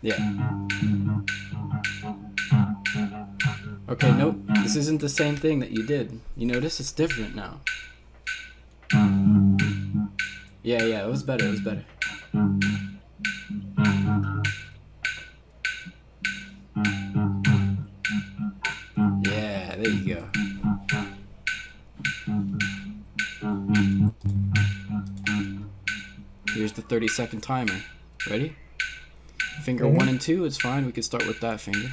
Yeah. Okay, nope. This isn't the same thing that you did. You notice it's different now. Yeah, it was better, it was better. Yeah, there you go. Here's the 30-second timer. Ready? Finger 1 and 2 is fine. We can start with that finger.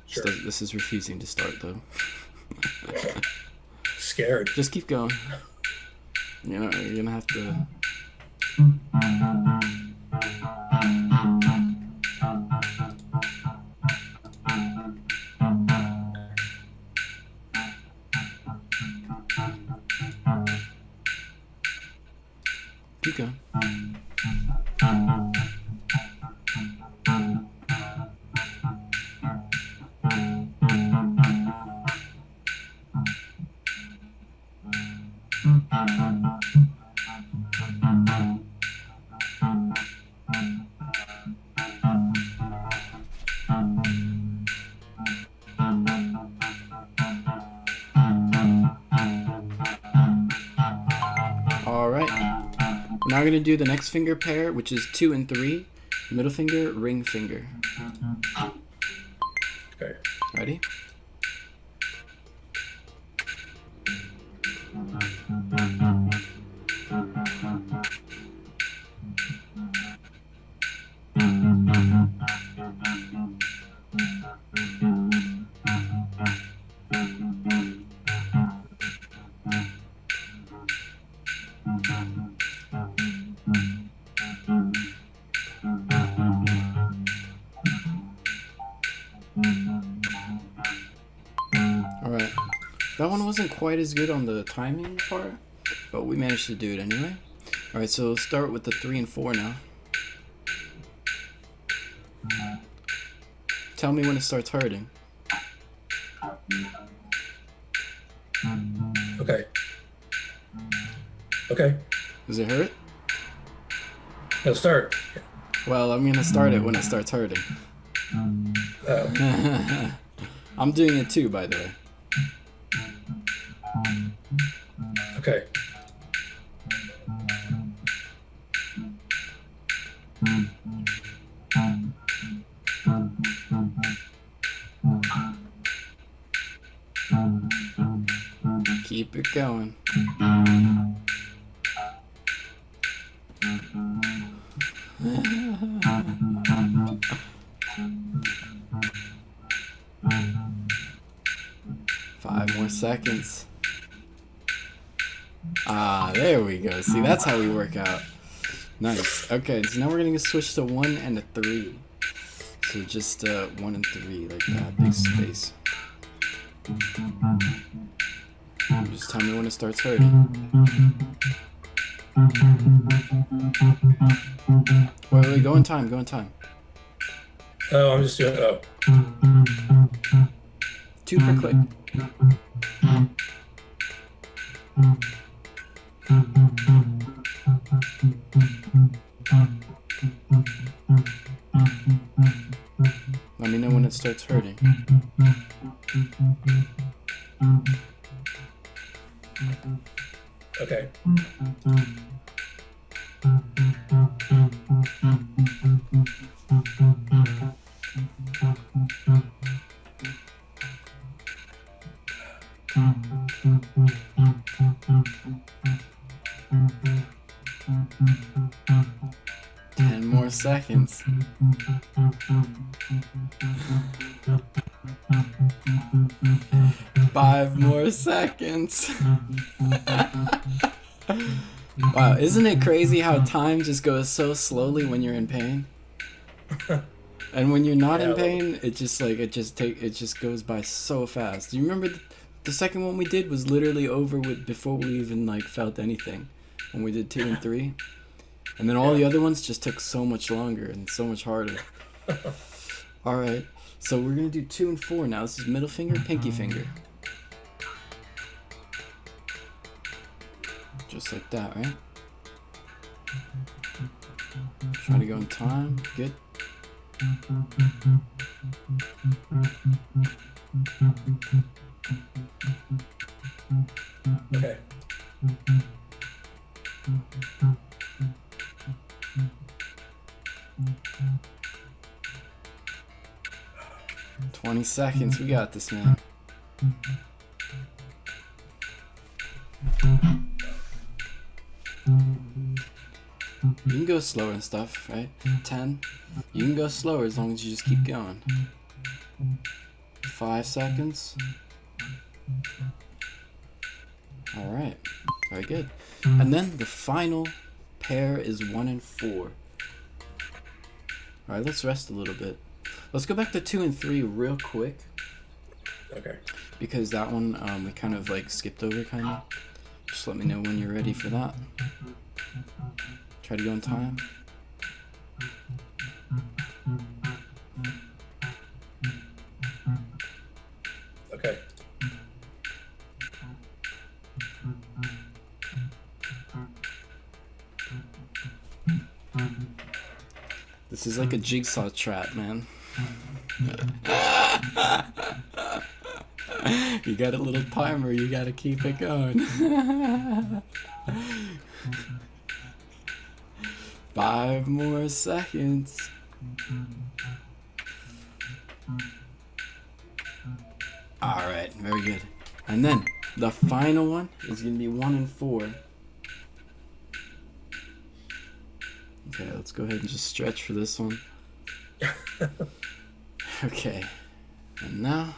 Sure. This is refusing to start though. Scared. Just keep going. You know, you're gonna have to. Keep going. Now we're gonna do the next finger pair, which is 2 and 3. Middle finger, ring finger. Okay. Ready? Alright. That one wasn't quite as good on the timing part, but we managed to do it anyway. Alright, so let's start with the 3 and 4 now. Tell me when it starts hurting. Okay. Okay. Does it hurt? Now start. Well, I'm gonna start it when it starts hurting. Oh. I'm doing it too, by the way. Okay. Keep it going. Five more seconds. Ah, there we go. See, that's how we work out. Nice. Okay, so now we're gonna switch to 1 and a 3. So just 1 and 3, like that, big space. Just tell me when it starts hurting. Wait, go in time, go in time. Oh, I'm just doing. Oh. 2 per click. Let me know when it starts hurting. Okay. More seconds. 5 more seconds. Wow, isn't it crazy how time just goes so slowly when you're in pain? And when you're not in pain, it just goes by so fast. Do you remember the second one we did was literally over with before we even like felt anything when we did 2 and 3? And then all the other ones just took so much longer and so much harder. Alright, so we're going to do 2 and 4 now. This is middle finger, pinky finger. Just like that, right? Try to go in time. Good. Okay. 20 seconds. We got this, man. You can go slower and stuff, right? 10. You can go slower as long as you just keep going. 5 seconds. Alright. Very good. And then the final pair is 1 and 4. Alright, let's rest a little bit. Let's go back to 2 and 3 real quick. Okay. Because that one we kind of like skipped over, kind of. Just let me know when you're ready for that. Try to go in time. Okay. This is like a jigsaw trap, man. You got a little timer, you gotta keep it going. 5 more seconds. Alright, very good. And then the final one is gonna be 1 and 4. Okay, let's go ahead and just stretch for this one. Okay, and now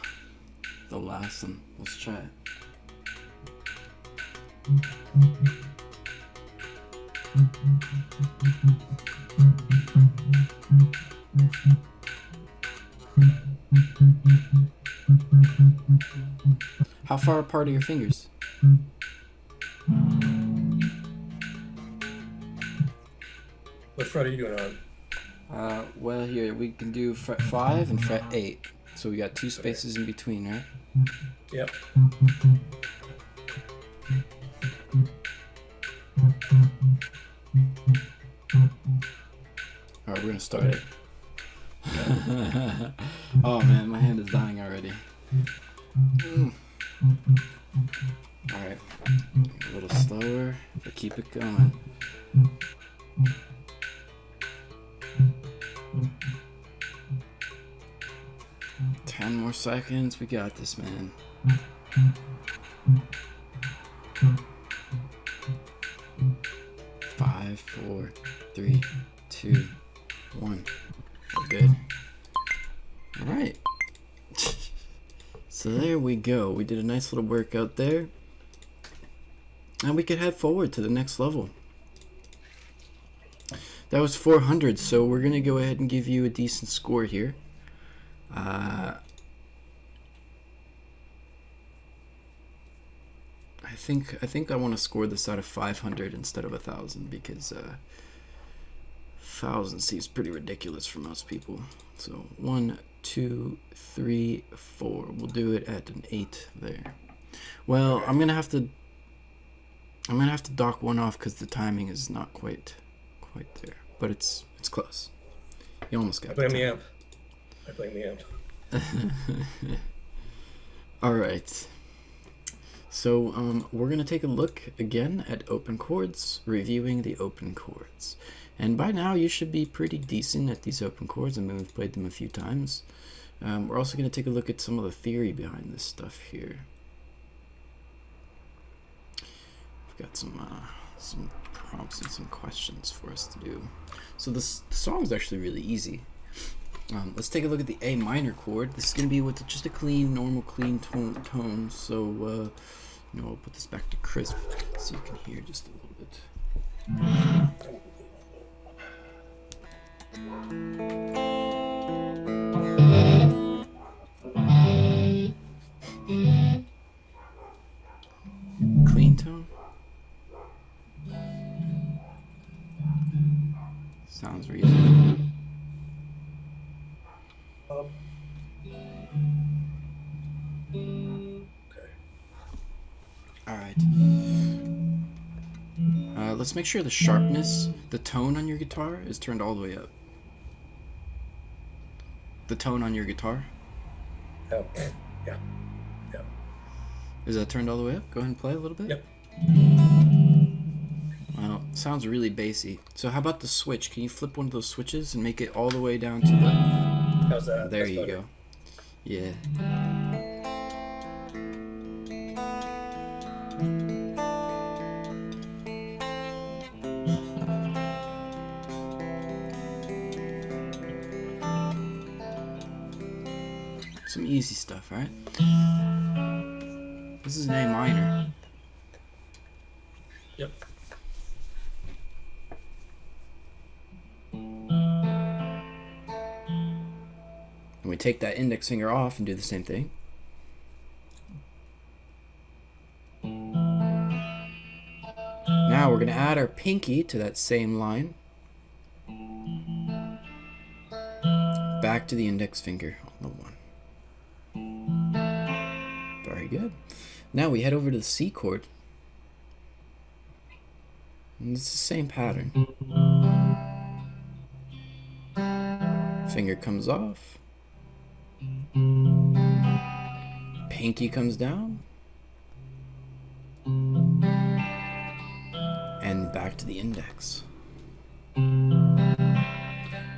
the last one. Let's try it. How far apart are your fingers? What fret are you doing on? Well, here we can do fret 5 and fret 8. So we got 2 spaces in between, right? Yep. Alright, we're gonna start it. Oh man, my hand is dying already. Alright, a little slower, but keep it going. Ten more seconds, we got this, man. Five, 4, 3, 2, 1. We're good. Alright. So there we go. We did a nice little workout there. And we could head forward to the next level. That was 400, so we're going to go ahead and give you a decent score here. I think I want to score this out of 500 instead of 1,000 because 1,000 seems pretty ridiculous for most people. So 1, 2, 3, 4. We'll do it at an 8 there. Well, I'm gonna have to dock one off because the timing is not quite there, but it's close. You almost got it. I blame the amp. All right. So we're going to take a look again at open chords, reviewing the open chords. And by now you should be pretty decent at these open chords. I mean, we've played them a few times. We're also going to take a look at some of the theory behind this stuff here. We've got some prompts and some questions for us to do. So the song's actually really easy. Let's take a look at the A minor chord. This is going to be with just a clean, normal, clean tone. So, I'll put this back to crisp so you can hear just a little bit. Clean tone. Sounds reasonable. let's make sure the sharpness, the tone on your guitar is turned all the way up. The tone on your guitar. Oh, yeah. Yeah. Is that turned all the way up? Go ahead and play a little bit. Yep. Well, sounds really bassy. So how about the switch? Can you flip one of those switches and make it all the way down to the... How's that? There That's you better. go. Yeah. Some easy stuff, right? This is an A minor. Yep. And we take that index finger off and do the same thing. Now we're going to add our pinky to that same line. Back to the index finger on the 1. Very good. Now we head over to the C chord. And it's the same pattern. Finger comes off. Pinky comes down. And back to the index.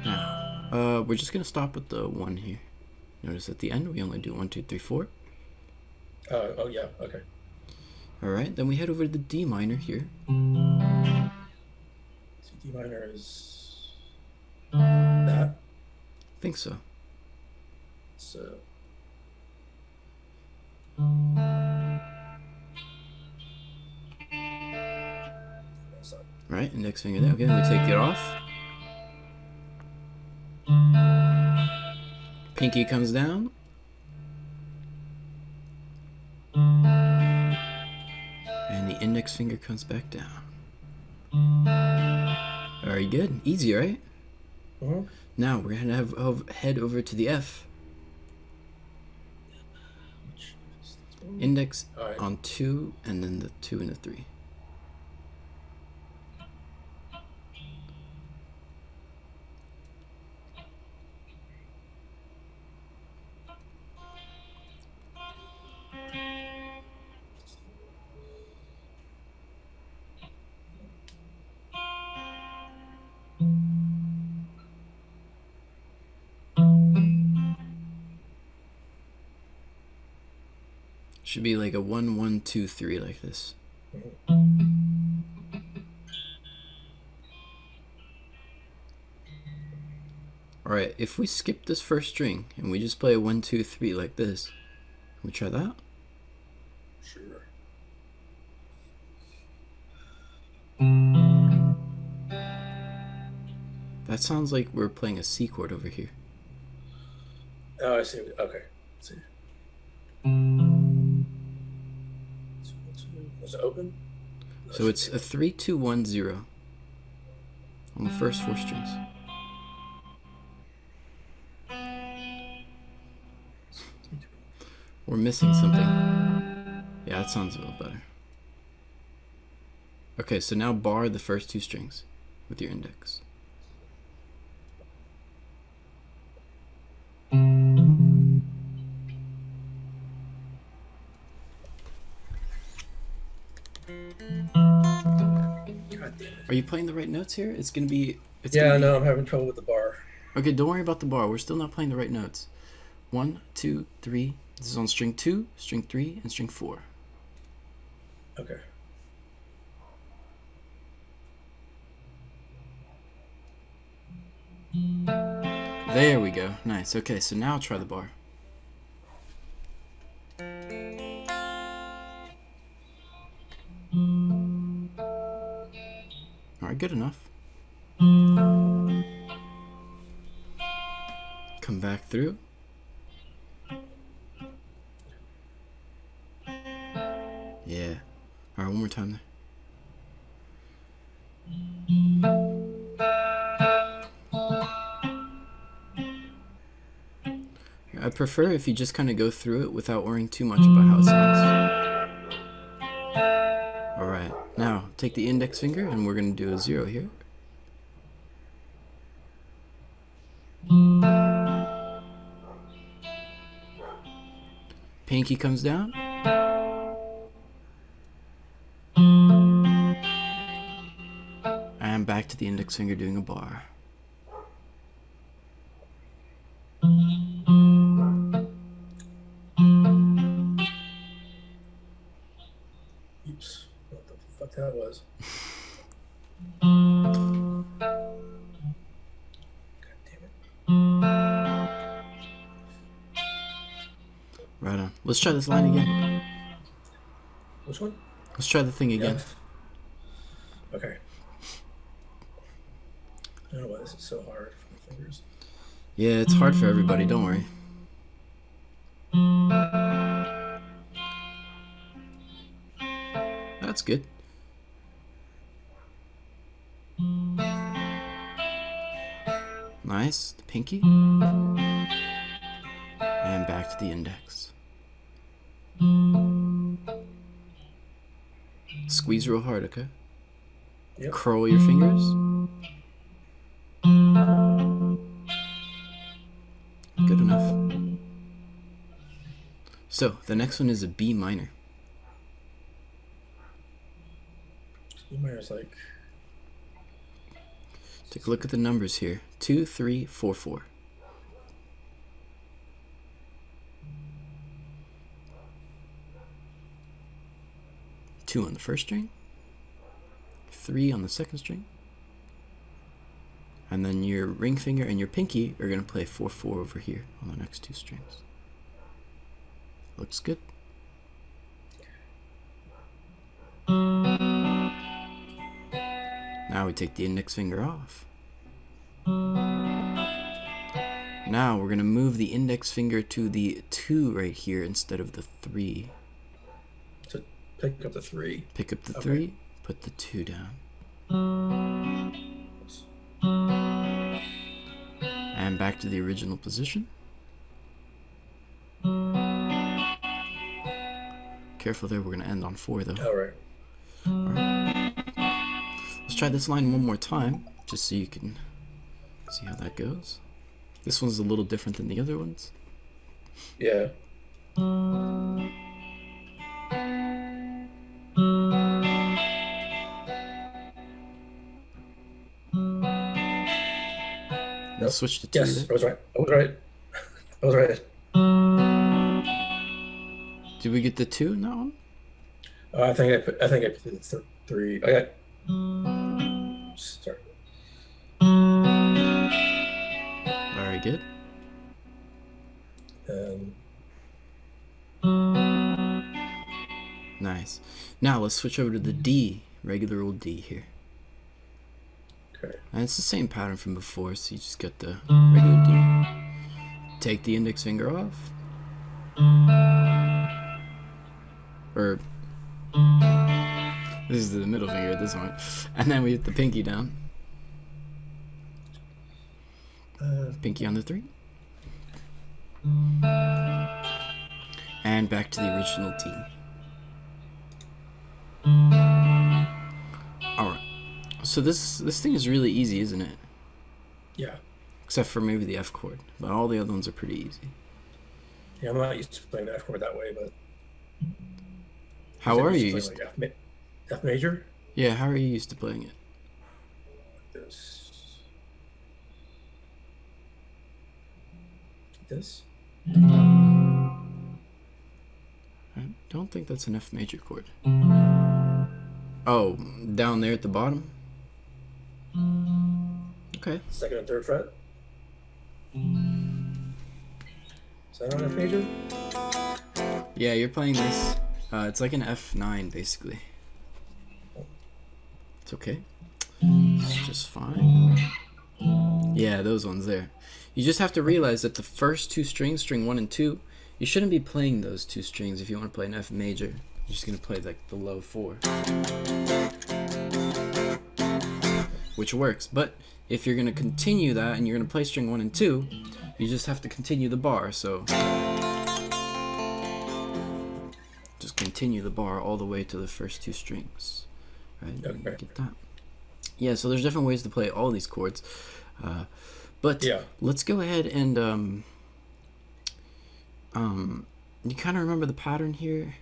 Now, we're just gonna stop with the 1 here. Notice at the end we only do 1, 2, 3, 4. Oh yeah. Okay. All right, then we head over to the D minor here. So D minor is that. I think so. So. Right, index finger there. Okay, we take it off. Pinky comes down. And the index finger comes back down. Very good. Easy, right? Mm-hmm. Now we're going to head over to the F. Index Right. on 2, and then the 2 and the 3. Should be like a 1, 1, 2, 3 like this. Alright, if we skip this first string and we just play a 1, 2, 3 like this, can we try that? Sure. That sounds like we're playing a C chord over here. Oh, I see. Okay. Let's see. Was it open? So it's a 3, 2, 1, 0 on the first 4 strings. We're missing something. Yeah, that sounds a little better. Okay, so now bar the first 2 strings with your index. God damn it. Are you playing the right notes here? It's gonna be. Yeah, no, I'm having trouble with the bar. Okay, don't worry about the bar. We're still not playing the right notes. 1, 2, 3. This is on string 2, string 3, and string 4. Okay. There we go. Nice. Okay, so now try the bar. Alright, good enough. Come back through. Yeah. Alright, one more time there. I prefer if you just kind of go through it without worrying too much about how it sounds. Alright, now take take the index finger and we're going to do a 0 here. Pinky comes down. And back to the index finger doing a bar. Oops, what the fuck that was. God damn it. Right on. Let's try this line again. Which one? Let's try the thing again. Yeah. Okay. I don't know why this is so hard for my fingers. Yeah, it's hard for everybody, don't worry. That's good. Nice. The pinky. And back to the index. Squeeze real hard, okay? Yep. Curl your fingers. Good enough. So, the next one is a B minor. B minor's like... Take a look at the numbers here. 2, 3, 4, 4. Two on the first string. 3 on the second string. And then your ring finger and your pinky are going to play 4, 4 over here on the next 2 strings. Looks good. Now we take the index finger off. Now we're going to move the index finger to the 2 right here instead of the 3. So pick up the 3. Pick up the 3, put the 2 down. And back to the original position. Careful there, we're going to end on 4 though. All right. Let's try this line one more time, just so you can see how that goes. This one's a little different than the other ones. Yeah. I'll switch to 2. Yes, there. I was right. I was right. I was right. Did we get the 2 in that one? I think I put the 3. Okay. Sorry. Very good. Nice. Now let's switch over to the D, regular old D here. Okay. And it's the same pattern from before, so you just get the regular D. Take the index finger off. Or this is the middle finger at this one. And then we hit the pinky down. Pinky on the 3. And back to the original D. Alright. So this thing is really easy, isn't it? Yeah. Except for maybe the F chord. But all the other ones are pretty easy. Yeah, I'm not used to playing the F chord that way, but... How are you used to F major? Yeah, how are you used to playing it? This. I don't think that's an F major chord. Oh, down there at the bottom? Okay. 2nd and 3rd fret. Is that on F major? Yeah, you're playing this. It's like an F9 basically. It's okay. It's just fine. Yeah, those ones there. You just have to realize that the first 2 strings, string 1 and 2, you shouldn't be playing those 2 strings if you want to play an F major. You're just going to play like the low 4. Which works, but if you're going to continue that and you're going to play string 1 and 2, you just have to continue the bar, so just continue the bar all the way to the first 2 strings. right? Okay. Get that. Yeah, so there's different ways to play all these chords. But let's go ahead and you kind of remember the pattern here.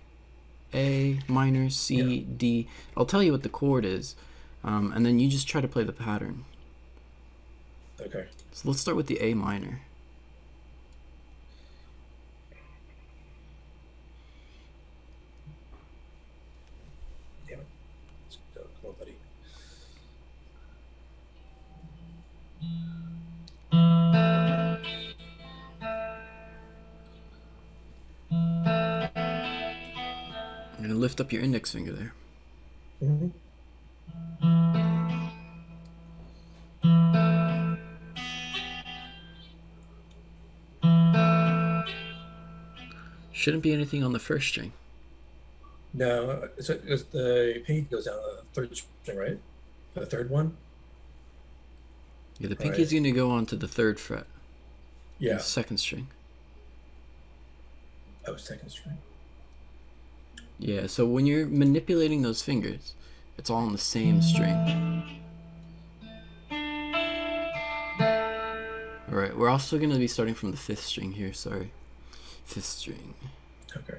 A minor, C, D. I'll tell you what the chord is, and then you just try to play the pattern. Okay. So let's start with the A minor. Damn it. Come on, buddy. I'm gonna lift up your index finger there. Mm-hmm. Shouldn't be anything on the first string. No, so the pinky goes down the third string, right? The third one? Yeah, the pinky's going to go on to the 3rd fret. Yeah. The 2nd string. Oh, 2nd string. Yeah, so when you're manipulating those fingers, it's all on the same string. Alright, we're also going to be starting from the 5th string here, sorry. 5th string. Okay.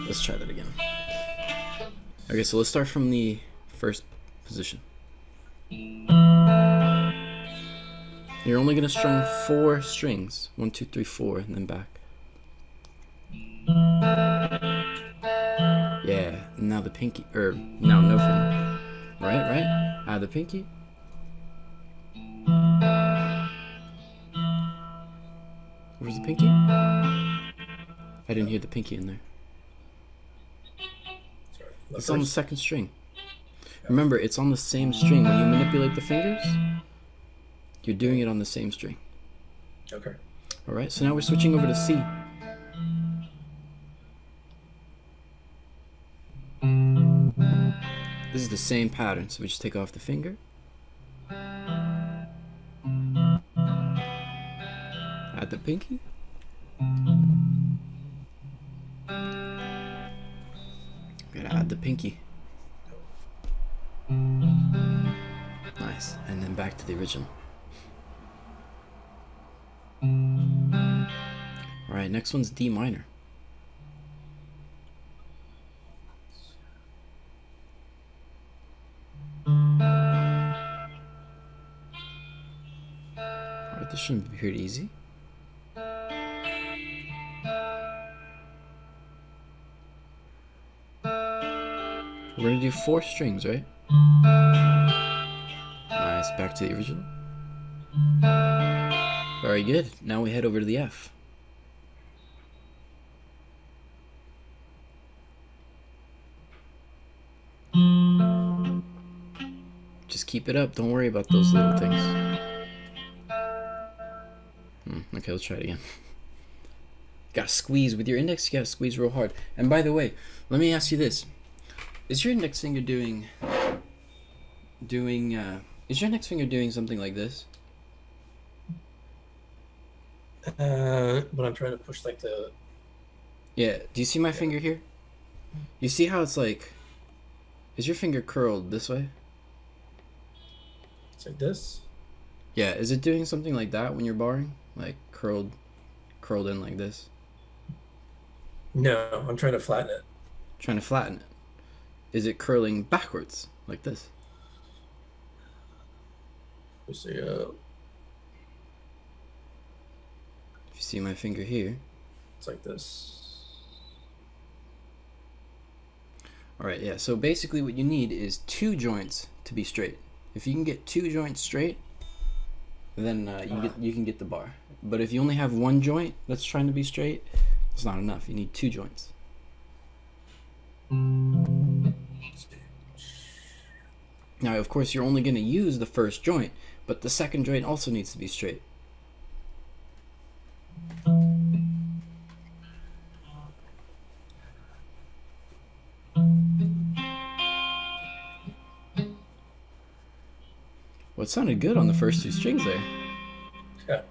Let's try that again. Okay, so let's start from the 1st position. You're only going to strum 4 strings. 1, 2, 3, 4, and then back. Yeah, now the pinky, now no finger. Right? The pinky. Where's the pinky? I didn't hear the pinky in there. Sorry. It's on the 2nd string. Remember, it's on the same string. When you manipulate the fingers, you're doing it on the same string. Okay. Alright, so now we're switching over to C. This is the same pattern, so we just take off the finger. Add the pinky. Gotta add the pinky. Nice, and then back to the original. Alright, next one's D minor. Alright, this shouldn't be pretty easy. We're gonna do 4 strings, right? Nice, back to the original. Very good. Now we head over to the F. Just keep it up. Don't worry about those little things. Okay, let's try it again. Gotta squeeze with your index. You gotta squeeze real hard. And by the way, let me ask you this: is your index finger doing something like this? When I'm trying to push like the. Yeah. Do you see my finger here? You see how it's like? Is your finger curled this way? It's like this. Yeah. Is it doing something like that when you're barring? Like curled in like this? No, I'm trying to flatten it. Trying to flatten it. Is it curling backwards like this? Let's see. If you see my finger here, it's like this. Alright, yeah, so basically what you need is 2 joints to be straight. If you can get 2 joints straight, then you can get the bar. But if you only have 1 joint that's trying to be straight, it's not enough. You need 2 joints. Now, of course, you're only going to use the first joint, but the second joint also needs to be straight. Well, it sounded good on the first 2 strings there. Yeah.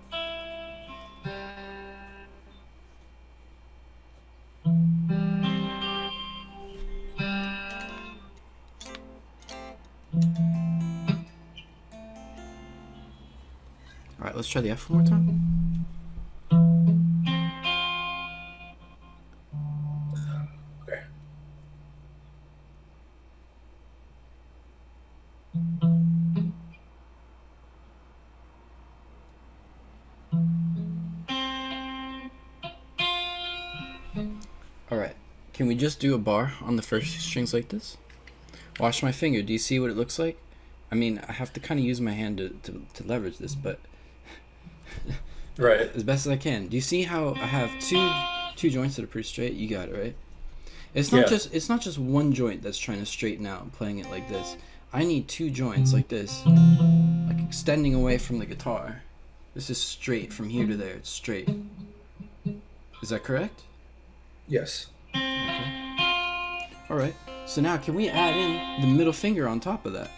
All right, let's try the F one more time. Okay. All right. Can we just do a bar on the first strings like this? Watch my finger. Do you see what it looks like? I mean, I have to kind of use my hand to leverage this, but Right. as best as I can. Do you see how I have two joints that are pretty straight? You got it, right? It's not just one joint that's trying to straighten out, playing it like this. I need two joints like this, like extending away from the guitar. This is straight from here to there. It's straight. Is that correct? Yes. Okay. All right. So now, can we add in the middle finger on top of that?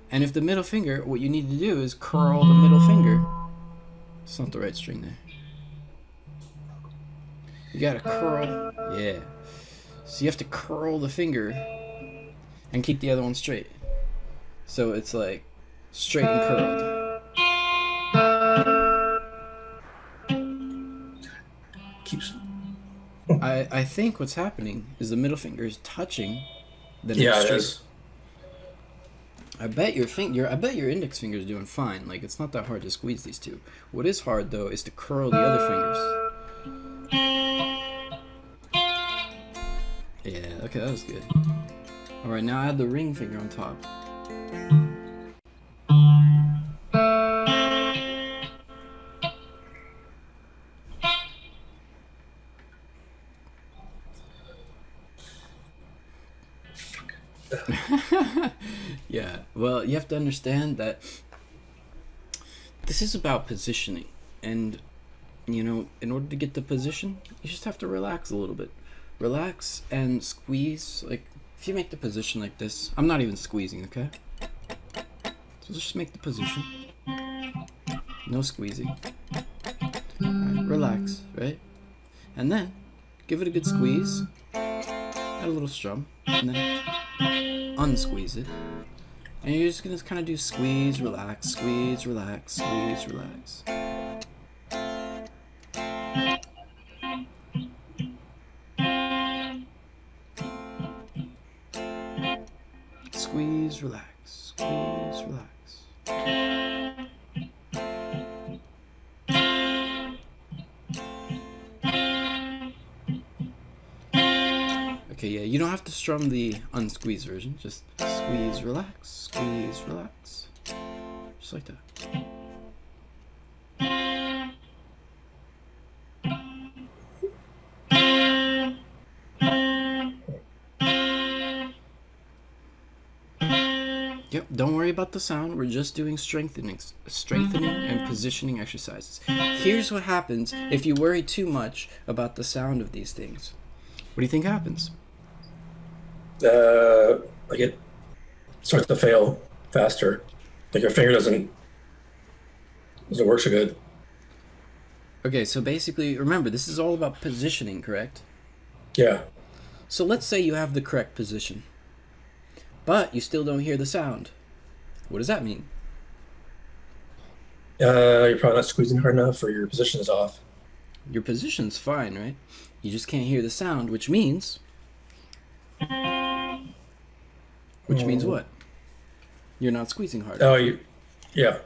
And if the middle finger, what you need to do is curl the middle finger. It's not the right string there. You gotta curl, yeah. So you have to curl the finger and keep the other one straight. So it's like straight and curled. Keeps. I think what's happening is the middle finger is touching the next Yeah, it string. is. I bet your index finger is doing fine. Like, it's not that hard to squeeze these two. What is hard though is to curl the other fingers. Yeah, okay, that was good. All right, now add the ring finger on top. Yeah, well, you have to understand that this is about positioning, and you know, in order to get the position, you just have to relax a little bit. Relax and squeeze. Like, if you make the position like this, I'm not even squeezing, okay? So just make the position. No squeezing. Alright, relax, right? And then give it a good squeeze. Add a little strum, and then unsqueeze it. And you're just gonna kind of do squeeze, relax, squeeze, relax, squeeze, relax. Squeeze, relax, squeeze, relax. Okay, yeah, you don't have to strum the unsqueezed version. Just squeeze, relax, just like that. Yep, don't worry about the sound. We're just doing strengthening and positioning exercises. Here's what happens if you worry too much about the sound of these things. What do you think happens? Like it starts to fail faster. Like your finger doesn't work so good. Okay, so basically, remember, this is all about positioning, correct? Yeah. So let's say you have the correct position, but you still don't hear the sound. What does that mean? You're probably not squeezing hard enough, or your position is off. Your position's fine, right? You just can't hear the sound, which means... Which means what? You're not squeezing hard. Oh, yeah.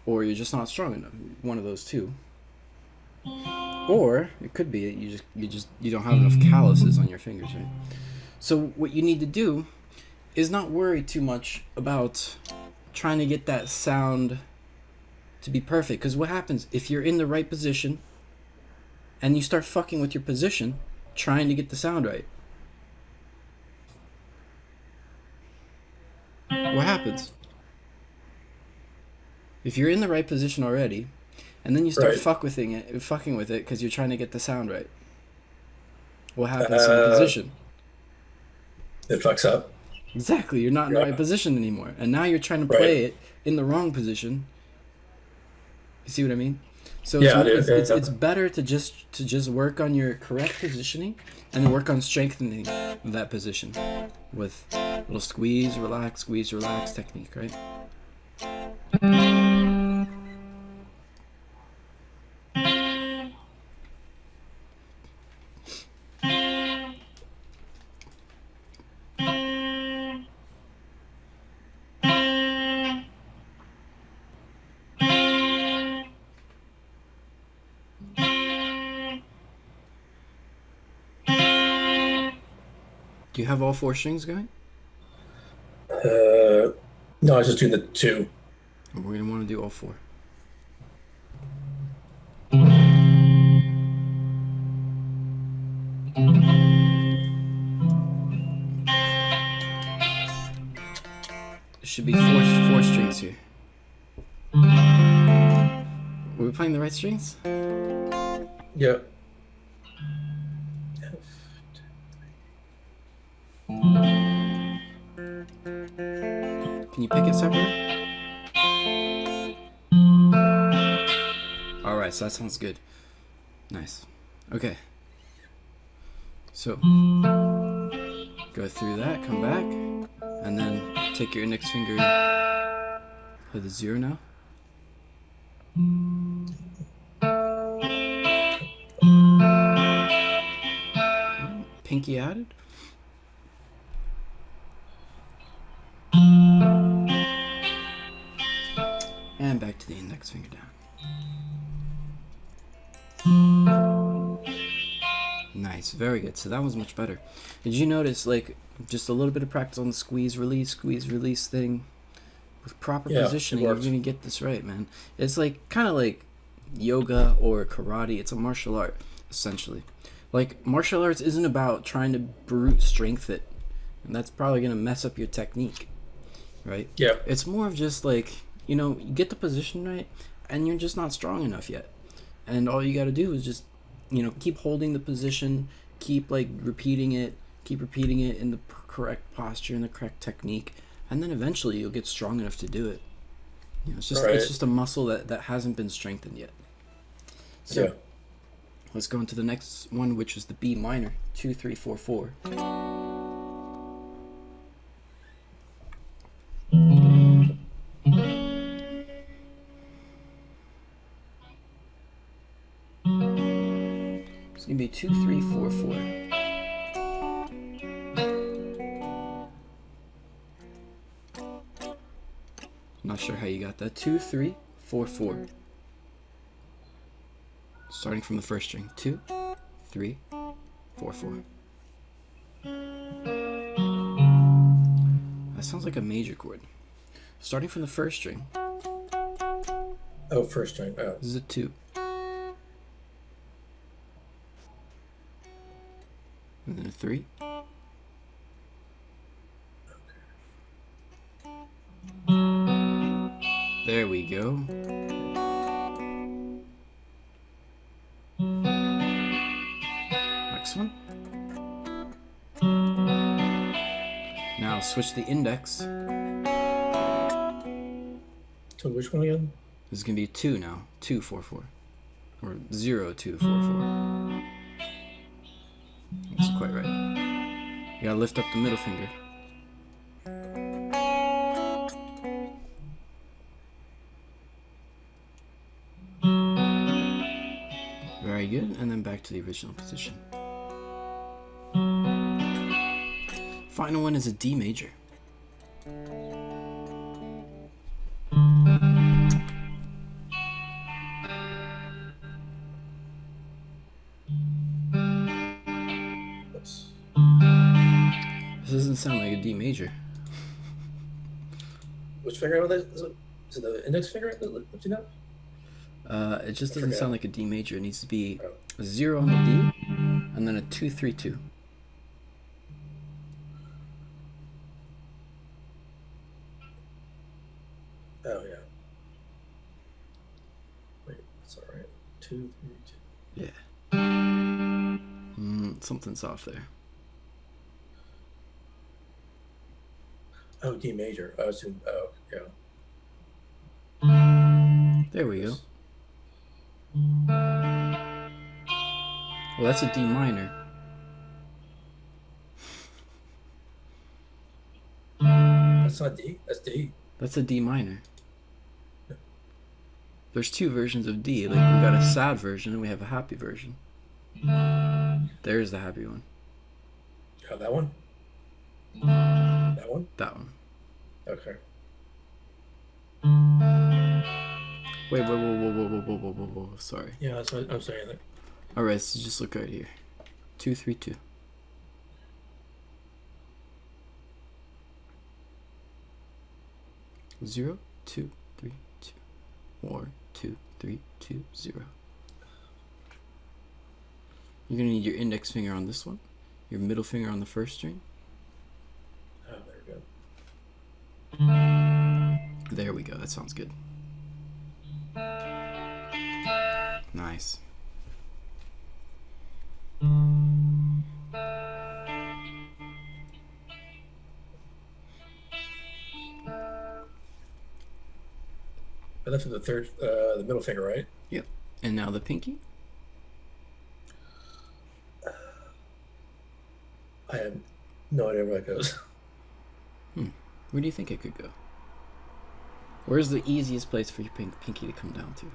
Or you're just not strong enough. One of those two. Or it could be you don't have enough calluses on your fingers, right? So what you need to do is not worry too much about trying to get that sound to be perfect. Because what happens if you're in the right position and you start fucking with your position, trying to get the sound right? What happens? If you're in the right position already, and then you start fucking with it because you're trying to get the sound right, what happens in the position? It fucks up. Exactly, you're not in the right position anymore, and now you're trying to play it in the wrong position. You see what I mean? So it's better to just work on your correct positioning and then work on strengthening that position with a little squeeze, relax technique, right? Do you have all 4 strings going? No, I was just doing the 2. We're gonna want to do all 4. There should be four strings here. Were we playing the right strings? Yeah. Can you pick it separately? Alright, so that sounds good. Nice. Okay. So, go through that, come back, and then take your index finger and play the 0 now. Pinky added. And back to the index finger down. Nice, very good. So that was much better. Did you notice, like, just a little bit of practice on the squeeze release thing? With proper positioning, you're gonna get this right, man. It's like kind of like yoga or karate. It's a martial art, essentially. Like, martial arts isn't about trying to brute strength it, and that's probably gonna mess up your technique, right? Yeah. It's more of just like, you know, you get the position right, and you're just not strong enough yet. And all you gotta do is just, you know, keep holding the position, keep like repeating it in the correct posture and the correct technique, and then eventually you'll get strong enough to do it. You know, it's just a muscle that hasn't been strengthened yet. So, yeah. Let's go into the next one, which is the B minor, 2, 3, 4, 4. It's gonna be 2, 3, 4, 4. Not sure how you got that. 2, 3, 4, 4. Starting from the first string. 2, 3, 4, 4. That sounds like a major chord. Starting from the first string. Oh, first string. Oh. This is a 2. And then a 3. There we go. Next one. Now switch the index. So which one again? This is going to be 2 now. 2, 4, 4. Or 0, 2, 4, 4. That's quite right. You gotta lift up the middle finger. Very good, and then back to the original position. Final one is a D major. This doesn't sound like a D major. Which finger is it? Is it the index finger lifting up? It just doesn't sound like a D major. It needs to be a 0 on the D, and then a 2, 3, 2. Oh, yeah. Wait, that's all right. 2, 3, 2. Yeah. Something's off there. Oh, D major. I was in, oh, yeah. There we go. Well, that's a D minor. That's not D. That's D. That's a D minor. there's two versions of D. Like, we got a sad version and we have a happy version. There's the happy one. Oh, that one? That one? That one. Okay. Wait, whoa. Sorry. Yeah, that's what I'm saying. Alright, so just look right here. 2, 3, 2. 0, 2, 3, 2. Or 2, 3, 2, 0. You're gonna need your index finger on this one, your middle finger on the first string. Oh, there we go. There we go. That sounds good. Nice. But that's the third, the middle finger, right? Yep. And now the pinky. I have no idea where that goes. Where do you think it could go? Where's the easiest place for your pinky to come down to?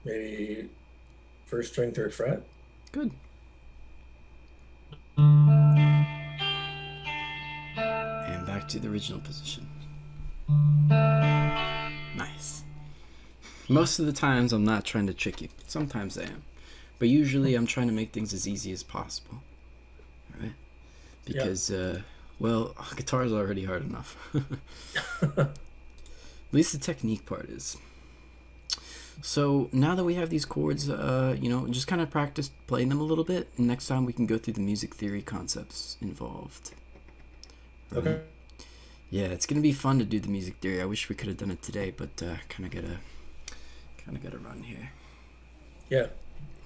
Maybe first string, third fret. Good. And back to the original position. Nice. Most of the times I'm not trying to trick you. Sometimes I am. But usually I'm trying to make things as easy as possible. Alright? Because, well, guitar is already hard enough. At least the technique part is. So now that we have these chords, you know, just kind of practice playing them a little bit. And next time we can go through the music theory concepts involved. Right? Okay. Yeah, it's gonna be fun to do the music theory. I wish we could have done it today, but kind of gotta run here. Yeah.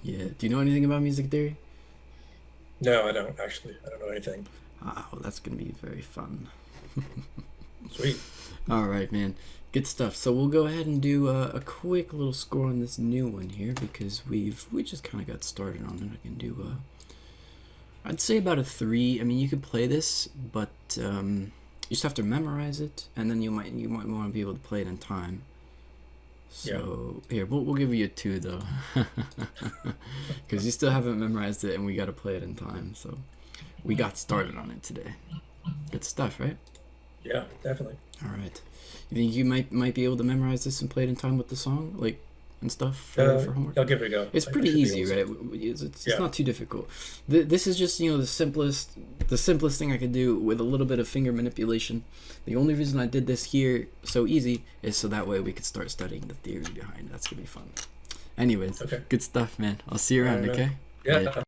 Yeah. Do you know anything about music theory? No, I don't actually. I don't know anything. Oh, that's gonna be very fun. Sweet. All right, man. Good stuff. So we'll go ahead and do a quick little score on this new one here because we just kind of got started on it. I can do I'd say about a 3. I mean, you could play this, but you just have to memorize it, and then you might want to be able to play it in time. So here, we'll give you a 2 though, because you still haven't memorized it, and we got to play it in time. So we got started on it today. Good stuff, right? Yeah, definitely. All right. You think you might be able to memorize this and play it in time with the song, like, and stuff for homework? I'll give it a go. It's pretty easy, right? It's not too difficult. This is just, you know, the simplest thing I could do with a little bit of finger manipulation. The only reason I did this here so easy is so that way we could start studying the theory behind it. That's gonna be fun. Anyways, okay. Good stuff, man. I'll see you around, All right, okay? Yeah. Bye.